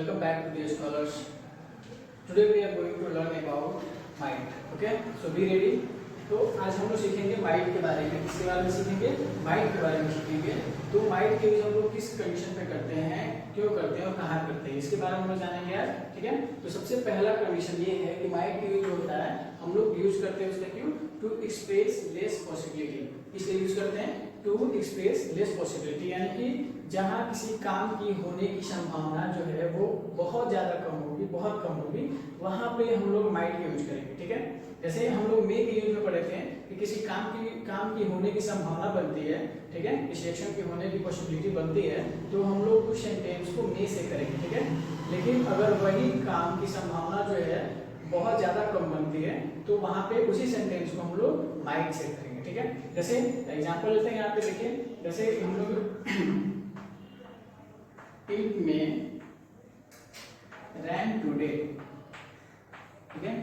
Welcome back to the scholars. Today we are going to learn about might. Okay, so be ready. तो आज हम लोग सीखेंगे might के बारे में। किसके बारे में सीखेंगे? माइट के बारे में सीखेंगे। तो माइट के यूज हम लोग किस कंडीशन पे करते हैं, क्यों करते हैं और कहाँ करते हैं, इसके बारे में हम लोग जानेंगे आज। ठीक है, तो सबसे पहला कंडीशन ये है कि माइट का यूज होता है, हम लोग यूज करते हैं उसका क्यों, टू एक्सप्रेस लेस पॉसिबिलिटी। इसलिए यूज करते हैं टू एक्सप्रेस लेस पॉसिबिलिटी, यानी कि जहाँ किसी काम की होने की संभावना जो है वो बहुत ज्यादा कम होगी, बहुत कम होगी, वहां पे हम लोग माइट का यूज करेंगे। ठीक है, जैसे हम लोग मे के यूज में पढ़े थे कि किसी काम की होने की संभावना बनती है, ठीक है, किसी एक्शन की होने की पॉसिबिलिटी बनती है, तो हम लोग उस सेंटेंस को मे से करेंगे। ठीक है, लेकिन अगर वही काम की संभावना जो है बहुत ज्यादा कम बनती है, तो वहां पे उसी सेंटेंस को हम लोग माइट से करेंगे। ठीक है, जैसे एग्जांपल लेते हैं, यहाँ पे देखिए, जैसे हम लोग इट में रैन टुडे, ठीक है,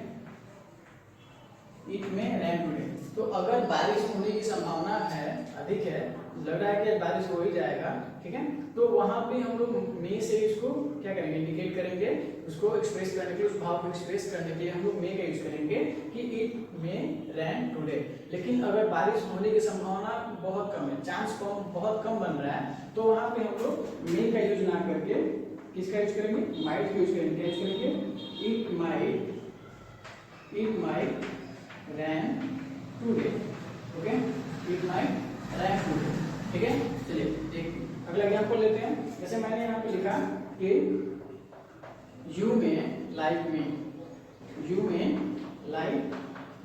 इट में रैन टुडे, तो अगर बारिश होने की संभावना है, अधिक है, लग रहा है कि बारिश हो ही जाएगा, ठीक है, तो वहां पे हम लोग मे से इसको क्या करेंगे, इंडिकेट करेंगे, उसको एक्सप्रेस करने के लिए, उस भाव को एक्सप्रेस करने के लिए हम लोग मे का यूज करेंगे कि इट में रैन टुडे। लेकिन अगर बारिश होने की संभावना बहुत कम है, चांस बहुत कम बन रहा है, तो वहां पे हम लोग मे का यूज ना करके किसका यूज करेंगे, माइट का यूज करेंगे। क्या यूज करेंगे, it might rain today. Okay, it might rain today. ठीक है, चलिए एक अगला एग्जांपल लेते हैं। जैसे मैंने यहाँ पे लिखा कि यू में लाइक मी, यू में लाइक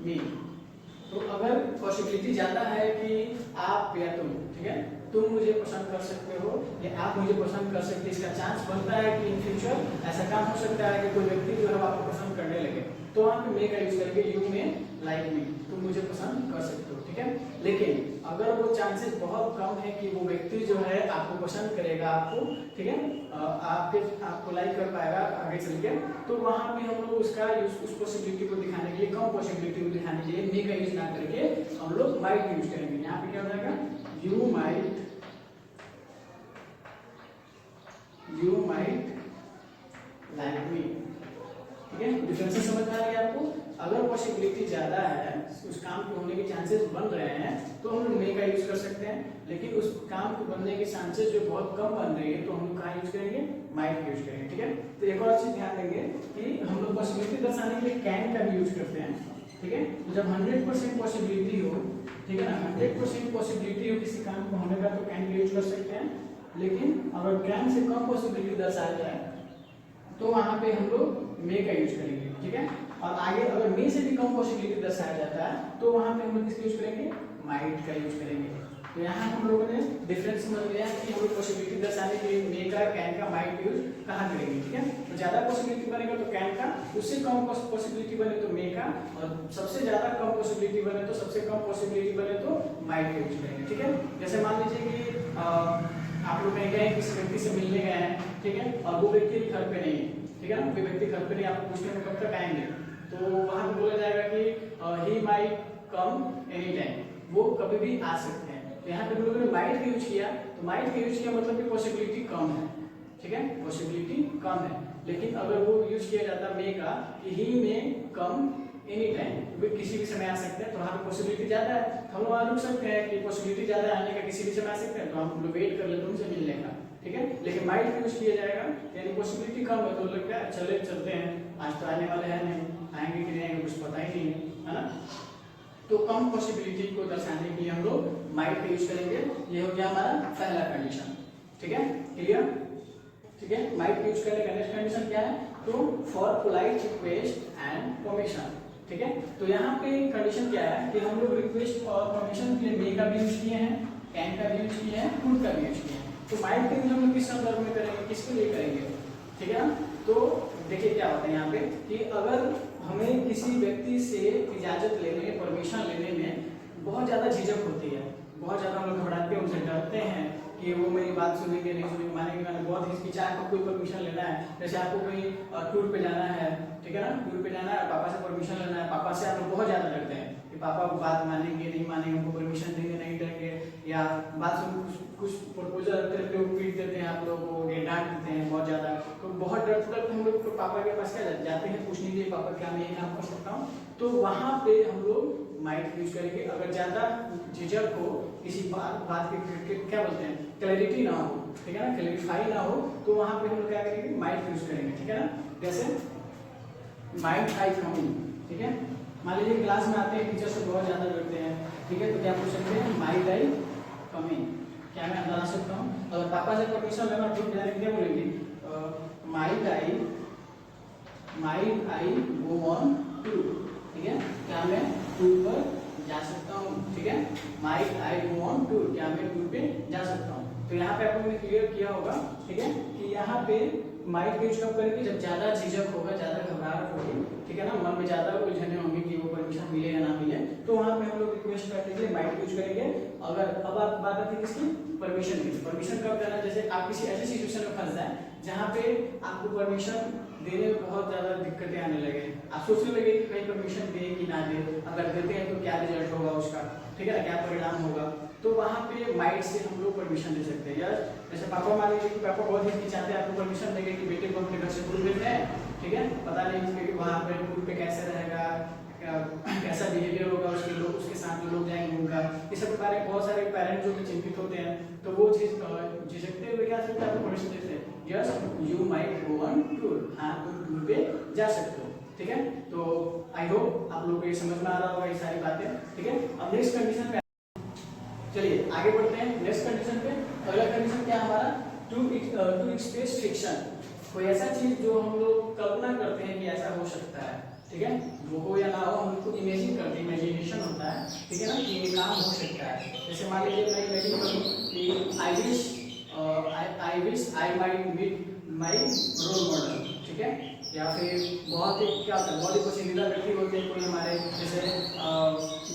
मी, तो अगर पॉसिबिलिटी ज्यादा है कि आप या तुम, ठीक है, तुम मुझे पसंद कर सकते हो या आप मुझे पसंद कर सकते, इसका चांस बनता है कि इन फ्यूचर ऐसा काम हो सकता है कि कोई व्यक्ति जो है आपको पसंद करने लगे, तो वहां पे मे का यूज करके यू में लाइक मी, तुम मुझे पसंद कर सकते हो। ठीक है, लेकिन अगर वो चांसेस बहुत कम है कि वो व्यक्ति जो है आपको पसंद करेगा, आपको, ठीक है, आपको लाइक कर पाएगा आगे चल के, तो वहां पे हम लोग उसका यूज, उस पॉसिबिलिटी को दिखाने के लिए, कम पॉसिबिलिटी को दिखाने के लिए मे का यूज ना करके हम लोग माइट यूज करेंगे। यहाँ पे क्या हो जाएगा, यू माइट लाइक मी। ठीक है, डिफरेंसेस समझ में आ रही है आपको। अगर पॉसिबिलिटी ज्यादा है, उस काम के होने के चांसेस बन रहे हैं, तो हम लोग मे का यूज कर सकते हैं, लेकिन उस काम के बनने के चांसेस जो बहुत कम बन रही है, तो हम लोग कहाँ यूज करेंगे, माइट का यूज करेंगे। ठीक है, तो एक और चीज ध्यान देंगे कि हम लोग पॉसिबिलिटी दर्शाने के लिए कैन का भी यूज करते हैं। ठीक है, तो जब 100% पॉसिबिलिटी हो, ठीक है ना, 100% पॉसिबिलिटी हो किसी काम को होने का, तो कैन का यूज कर सकते हैं, लेकिन अगर कैन से कम पॉसिबिलिटी दर्शाया जाए, तो वहां पे हम लोग मे का यूज करेंगे। ठीक है, और आगे अगर मे से भी कम पॉसिबिलिटी दर्शाया जाता है, तो वहां पे हम लोग किसका यूज करेंगे, माइट का यूज करेंगे। तो यहाँ हम लोगों ने डिफरेंस समझ लिया कि हम लोग पॉसिबिलिटी दर्शाने के लिए मे का, कैन का, माइट यूज कहाँ करेंगे। ठीक है, तो ज्यादा पॉसिबिलिटी बनेगा तो कैन का, उससे कम पॉसिबिलिटी बने तो मे का, और सबसे ज्यादा कम पॉसिबिलिटी बने तो, सबसे कम पॉसिबिलिटी बने तो माइट का यूज करेंगे। ठीक है, जैसे मान लीजिए कि आप लोग कहीं गए, किसी व्यक्ति से मिलने गए हैं, ठीक है, और वो व्यक्ति घर पे नहीं है, ठीक है ना, कोई व्यक्ति घर पे नहीं, आपको पूछने में कब तक आएंगे, तो वहां पे बोला जाएगा कि he might come any time, वो कभी भी आ सकते हैं। तो यहाँ पे हम लोगों ने माइट का यूज किया, तो माइट का यूज किया मतलब कि पॉसिबिलिटी कम है, ठीक है, पॉसिबिलिटी कम है। लेकिन अगर वो यूज किया जाता मे का कि ही में कम एनी टाइम, वे किसी भी समय आ सकते हैं, तो वहाँ पे पॉसिबिलिटी ज्यादा है, तो हम लोग वहाँ रुक सकते हैं कि पॉसिबिलिटी ज्यादा आने का, किसी भी समय आ सकते हैं, तो हम लोग वेट कर लेते हैं उनसे मिलने का। ठीक है, लेकिन माइट यूज किया जाएगा, यानी पॉसिबिलिटी कम है, तो लगता है चलते हैं, आज तो आने वाले हैं नहीं, आएंगे कि नहीं आएंगे कुछ पता ही नहीं है ना, तो कम पॉसिबिलिटी को दर्शाने के लिए हम लोग माइट का यूज करेंगे। ये हो गया हमारा पहला कंडीशन। ठीक है, क्लियर। ठीक है, माइट यूज करने का नेक्स्ट कंडीशन क्या है, तो for polite request and permission. ठीक है, तो यहाँ पे कंडीशन क्या है कि हम लोग रिक्वेस्ट और परमिशन के लिए मे का भी यूज किए हैं, कैन का भी यूज किए हैं, कुड का भी यूज किए हैं। तो माइट का यूज हम लोग किस संदर्भ में करेंगे, किसके लिए करेंगे, ठीक है ना। तो देखिए क्या होता है यहाँ पे कि अगर हमें किसी व्यक्ति से इजाजत लेने, परमिशन लेने में बहुत ज्यादा झिझक होती है, बहुत ज्यादा हम लोग घबराते हैं, उनसे डरते हैं कि वो मेरी बात सुनेंगे नहीं सुनेंगे, मानेंगे, मैंने बहुत हिचकिचाहट, आपको कोई परमिशन लेना है, जैसे आपको कहीं टूर पे जाना है, ठीक है ना, टूर पे जाना है, पापा से परमिशन लेना है, पापा से आप लोग बहुत ज्यादा डरते हैं कि पापा बात मानेंगे नहीं मानेंगे, हमको परमिशन देंगे नहीं देंगे, या बात सुन कुछ प्रपोजल रखते रखते वो पीट देते हैं आप लोगों को, डांट देते हैं बहुत ज्यादा, तो बहुत डरते डरते हम लोग पापा के पास क्या जाते हैं पूछने के लिए, पापा क्या मैं ये काम कर सकता हूँ, तो वहां पे हम लोग माइट यूज करेंगे। अगर ज्यादा झिझक हो किसी बात के क्या बोलते हैं, क्लैरिटी ना हो, ठीक है ना, क्लैरिफाई ना हो, तो वहां पे हम लोग क्या करेंगे, माइट यूज करेंगे, ठीक है ना। जैसे माइट आई कमिंग, ठीक है, मान लीजिए क्लास में आते हैं, टीचर से बहुत ज्यादा डरते हैं, ठीक है, तो क्या पूछ सकते हैं, माइट आई कमिंग, क्या मैं अंदर आ सकता हूँ। अगर पापा से परमिशन लेना तो क्या बोलेंगे, might I go on tour, ठीक है, क्या मैं टूर पर जा सकता हूँ, ठीक है, might I go on tour, क्या मैं टूर पे जा सकता हूँ। तो यहाँ पे आप लोगों ने क्लियर किया होगा, ठीक है, कि यहाँ पे माइट यूज कब करेंगे, जब ज्यादा झिझक होगा, ज्यादा घबराहट होगी, ठीक है ना, मन में ज्यादा उलझने होंगे कि वो परमिशन मिले या ना मिले, तो वहां पे हम लोग रिक्वेस्ट करने के लिए माइट यूज करेंगे। अगर अब बात आती है किसकी, परमिशन की। परमिशन कब देना, जैसे आप किसी ऐसी सिचुएशन में फंस जाए जहाँ पे आपको परमिशन देने में बहुत ज्यादा दिक्कतें आने लगे, आप सोचने लगे कि कहीं परमिशन दे कि ना दे, अगर देते हैं तो क्या रिजल्ट होगा उसका, ठीक है ना, क्या परिणाम होगा, तो वहां पे माइट से हम लोग परमिशन दे सकते हैं। यार जैसे पापा मान लीजिए कि पापा बहुत ही चाहते हैं आपको परमिशन देंगे कि बेटे को अपने घर से दूर भेजना है, ठीक है, पता नहीं कि वहां पे टूर पे कैसे रहेगा, कैसा बिहेवियर होगा उसके लोग, उसके साथ जो लोग जाएंगे उनका, इस सब के बारे में बहुत सारे पेरेंट्स जो कि चिंतित होते हैं, तो वो चीज झिझकते हुए क्या सकते हैं, आपको परमिशन देते हैं, yes you might go on tour, हाँ तुम टूर पे जा सकते हो, ठीक है। तो आई होप आप लोगों को ये समझ में आ रहा होगा ये सारी बातें, ठीक है। अब नेक्स्ट कंडीशन पे चलिए आगे बढ़ते हैं, नेक्स्ट कंडीशन पे। अगला कंडीशन क्या हमारा, टू एक्सप्रेस फिक्शन, कोई ऐसा चीज जो हम लोग कल्पना करते हैं कि ऐसा हो सकता है, ठीक है, वो हो या ना हो, हम उसको इमेजिन करते हैं, इमेजिनेशन होता है, ठीक है ना, कि ये काम हो सकता है। जैसे मान लीजिए मैं इमेजिन करूं कि I wish I might meet my role model, ठीक है, या फिर बहुत ही क्या होता है, बहुत ही पसंदीदा व्यक्ति होते हैं कोई हमारे, जैसे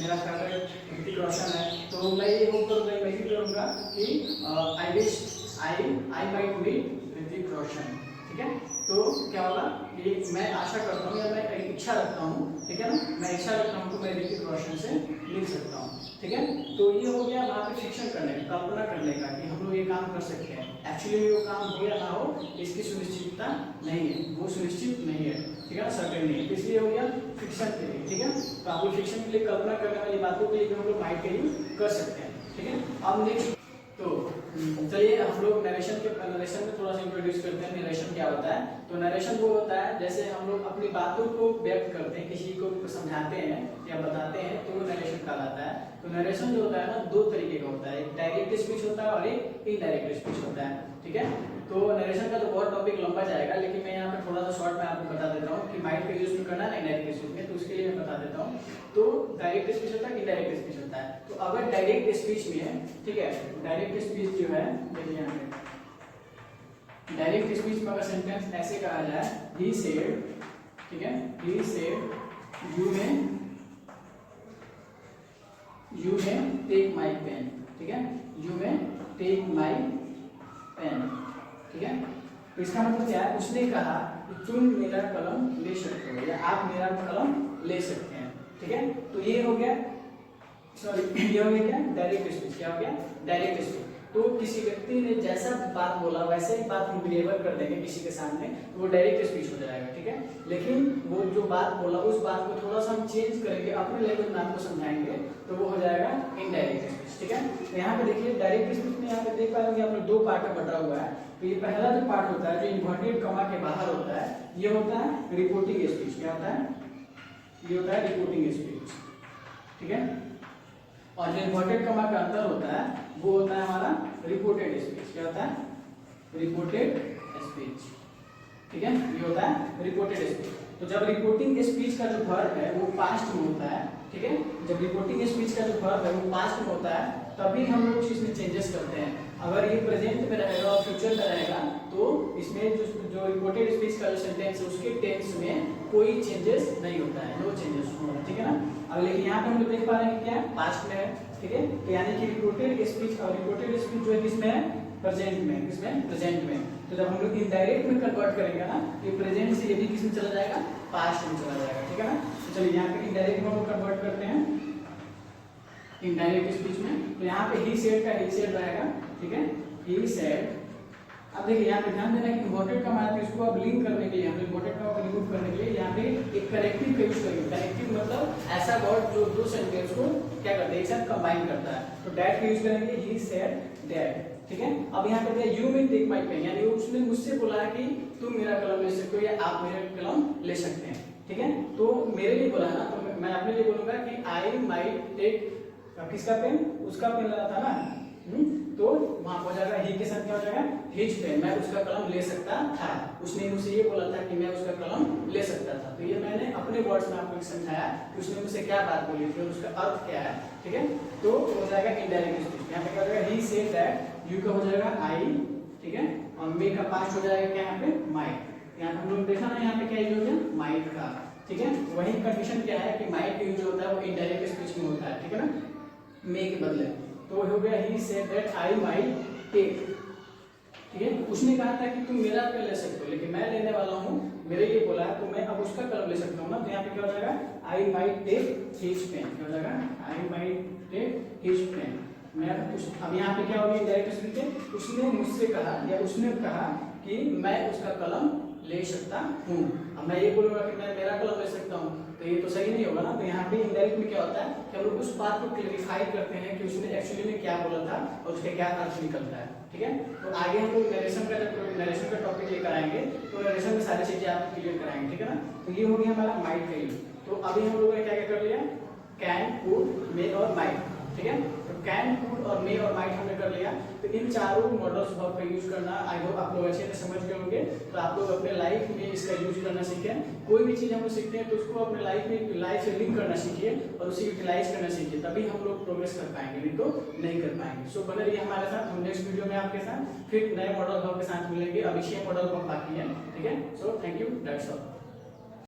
मेरा फेवरेट ऋतिक रोशन है, तो मैं ये होप करूंगा, इमेजिन करूंगा कि I wish I might meet Hrithik Roshan, ठीक है। तो क्या होगा कि मैं आशा करता हूँ या मैं एक इच्छा रखता हूँ, ठीक है ना, मैं इच्छा रखता हूँ तो मैं ऋतिक रोशन से मिल सकता हूँ, ठीक है। तो ये हो गया वहाँ पे फिक्शन करने का, कल्पना करने का कि हम लोग ये काम कर सकते हैं। एक्चुअली वो काम हो या ना हो इसकी सुनिश्चितता नहीं है, वो सुनिश्चित नहीं है, ठीक है, सर्टेन नहीं है, इसलिए हो गया फिक्शन के लिए, ठीक है। तो आप लोग फिक्शन के लिए, कल्पना करने वाली बातों के लिए हम लोग माइंड का यूज कर सकते हैं, ठीक है। अब नेक्स्ट तो चलिए हम लोग नरेशन में थोड़ा सा इंट्रोड्यूस करते हैं, नरेशन क्या होता है। तो नरेशन वो होता है जैसे हम लोग अपनी बातों को व्यक्त करते हैं, किसी को समझाते हैं या बताते हैं, तो वो नरेशन कहलाता है। तो नरेशन जो होता है ना, दो तरीके का होता है, एक डायरेक्ट स्पीच होता है और एक इनडायरेक्ट स्पीच होता है, ठीक है। तो नरेशन का तो बहुत टॉपिक लंबा जाएगा, लेकिन मैं यहाँ पे थोड़ा सा शॉर्ट में आपको बता देता हूँ कि माइंड का यूज करना है इनडायरेक्ट स्पीच में, तो उसके लिए मैं बता देता हूँ। तो डायरेक्ट स्पीच होता है, इनडायरेक्ट स्पीच होता है। तो अगर डायरेक्ट स्पीच में है, ठीक है, डायरेक्ट स्पीच जो है, देखिए यहाँ पे डायरेक्ट स्पीच में अगर सेंटेंस ऐसे कहा जाए, ही सेड, ठीक है, ही सेड यू में टेक माई पेन, ठीक है, यू में टेक माई पेन, ठीक है। तो इसका मतलब क्या है, उसने कहा कि तुम मेरा कलम ले सकते हो या आप मेरा कलम ले सकते हैं, ठीक है। तो ये हो गया, सॉरी ये हो गया क्या, डायरेक्ट स्पीच। क्या हो गया, डायरेक्ट स्पीच। तो किसी व्यक्ति ने जैसा बात बोला वैसे ही बात हम डिलीवर कर देंगे किसी के सामने, तो वो डायरेक्ट स्पीच हो जाएगा, ठीक है। लेकिन वो जो बात बोला उस बात को थोड़ा सा हम चेंज करेंगे, अपने लैंग्वेज में आपको समझाएंगे, तो वो हो जाएगा इनडायरेक्ट स्पीच, ठीक है। तो यहाँ पे देखिए डायरेक्ट स्पीच में यहाँ पे देख पा रहे हैं आप लोग, दो पार्ट में बटा हुआ है। तो ये पहला जो पार्ट होता है, जो इन्वर्टेड कॉमा के बाहर होता है, ये होता है रिपोर्टिंग स्पीच। क्या होता है, ये होता है रिपोर्टिंग स्पीच, ठीक है। और जो इन्वर्टेड कॉमा का अंदर होता है वो होता है हमारा रिपोर्टेड स्पीच। क्या होता है, रिपोर्टेड स्पीच, ठीक है, ये होता है रिपोर्टेड स्पीच। तो जब रिपोर्टिंग स्पीच का जो वर्ब है वो पास्ट में होता है, ठीक है, जब रिपोर्टिंग स्पीच का जो वर्ब है वो पास्ट में होता है, तभी हम लोग इसमें चेंजेस करते हैं। अगर ये प्रेजेंट में रहेगा और फ्यूचर में रहेगा तो इसमें जो रिपोर्टेड स्पीच का जो सेंटेंस है उसके टेंस में कोई चेंजेस नहीं होता है, नो चेंजेस होगा, ठीक है ना। अब लेकिन यहाँ पे हम लोग देख पा रहे हैं क्या है, पास्ट में है, ठीक है। तो यानी कि रिपोर्टेड स्पीच और रिपोर्टेड स्पीच जो है किसमें है, प्रेजेंट में, किसमें, प्रेजेंट में। तो जब हम लोग इनडायरेक्ट में कन्वर्ट करेंगे ना, ये प्रेजेंट से ये भी किसमें चला जाएगा, पास्ट में चला जाएगा, ठीक है ना। तो चलिए यहाँ पे इनडायरेक्ट में हम लोग कन्वर्ट करते हैं इनडायरेक्ट स्पीच में। तो यहाँ पे ही सेड का ही सेड रहेगा, ठीक है, ही सेड अब देखिए यहाँ पे ध्यान देना कि इम्पोर्टेंट का माना इसको अब लिंक करने के लिए, हम इम्पोर्टेंट का रिमूव करने के लिए यहाँ पे एक कनेक्टिव का यूज करेंगे। कनेक्टिव मतलब ऐसा वर्ड जो दो सेंटेंस को क्या करता है, एक साथ कंबाइन करता है। तो डैट का यूज करेंगे, ही सेड दैट, ठीक है। अब यहाँ पे you may take my pen, यानी उसने मुझसे बोला है कि तुम मेरा कलम ले सकते हो या आप मेरा कलम ले सकते हैं, ठीक है। तो मेरे लिए बोला ना, तो मैं अपने लिए बोलूंगा कि आई माइट टेक, किसका पेन, उसका पेन लेना था ना, तो वहां हो जाएगा ही के साथ क्या हो जाएगा, हिज पेन, मैं उसका कलम ले सकता था। उसने मुझसे ये बोला था कि मैं उसका कलम ले सकता था। तो ये मैंने अपने वर्ड्स में आपको समझाया कि उसने मुझसे क्या बात बोली थी और उसका अर्थ क्या है, ठीक है। तो हो जाएगा इनडायरेक्ट स्पीच, यहाँ पे क्या हो जाएगा, ही सेड दैट, यू का हो जाएगा आई, ठीक है, और मे का पास्ट हो जाएगा क्या यहाँ पे, माइट। यहाँ हम लोग देखा ना, यहाँ पे क्या यूज हो गया, माइट का, ठीक है। वही कंडीशन क्या है कि माइट का यूज होता है वो इनडायरेक्ट स्पीच में होता है, ठीक है ना, मे के बदले। तो हो गया he said that I might take, ठीक है। उसने कहा था कि तुम मेरा पेन ले सकते हो, लेकिन मैं लेने वाला हूँ, मेरे लिए बोला है, तो मैं अब उसका कलम ले सकता हूँ ना। तो यहाँ पे क्या हो जाएगा, I might take his pen, क्या हो जाएगा, I might take his pen. मैं अब यहाँ पे क्या हो गया, इनडायरेक्ट स्पीच है, उसने मुझसे कहा या उसने कहा कि मैं उसका कलम ले सकता हूँ। अब मैं ये बोलूंगा कि मैं मेरा कलम ले सकता हूँ, तो ये तो सही नहीं होगा ना। तो यहाँ पे इनडायरेक्ट में क्या होता है कि हम लोग उस बात को क्लेरिफाई करते हैं कि उसने एक्चुअली में क्या बोला था और उसके क्या अर्थ निकलता है, ठीक है। तो आगे हम लोग नरेशन का, जब नरेशन का टॉपिक लेकर आएंगे तो नरेशन में सारी चीजें आपको क्लियर कराएंगे, ठीक है ना। तो ये हो गया हमारा माइट का यूज। तो अभी हम लोगों ने क्या क्या कर लिया, कैन, कुड, मे और माइट, ठीक है। तो कैन, कुड और मे और माइट हमने कर लिया। तो इन चारों मॉडल्स वर्ब का यूज करना आई होप आप लोग अच्छे से समझ गए होंगे। तो आप लोग अपने लाइफ में इसका यूज करना सीखें। कोई भी चीज हम लोग सीखते हैं तो उसको अपने लाइफ से लिंक करना सीखिए और उसे यूटिलाइज करना सीखिए, तभी हम लोग प्रोग्रेस कर पाएंगे, नहीं तो नहीं कर पाएंगे। सो बने रहिए हमारे साथ, हम नेक्स्ट वीडियो में आपके साथ फिर नए मॉडल वर्ब के साथ मिलेंगे। अभी 6 मॉडल वर्ब बाकी है, ठीक है। So thank you, that's all.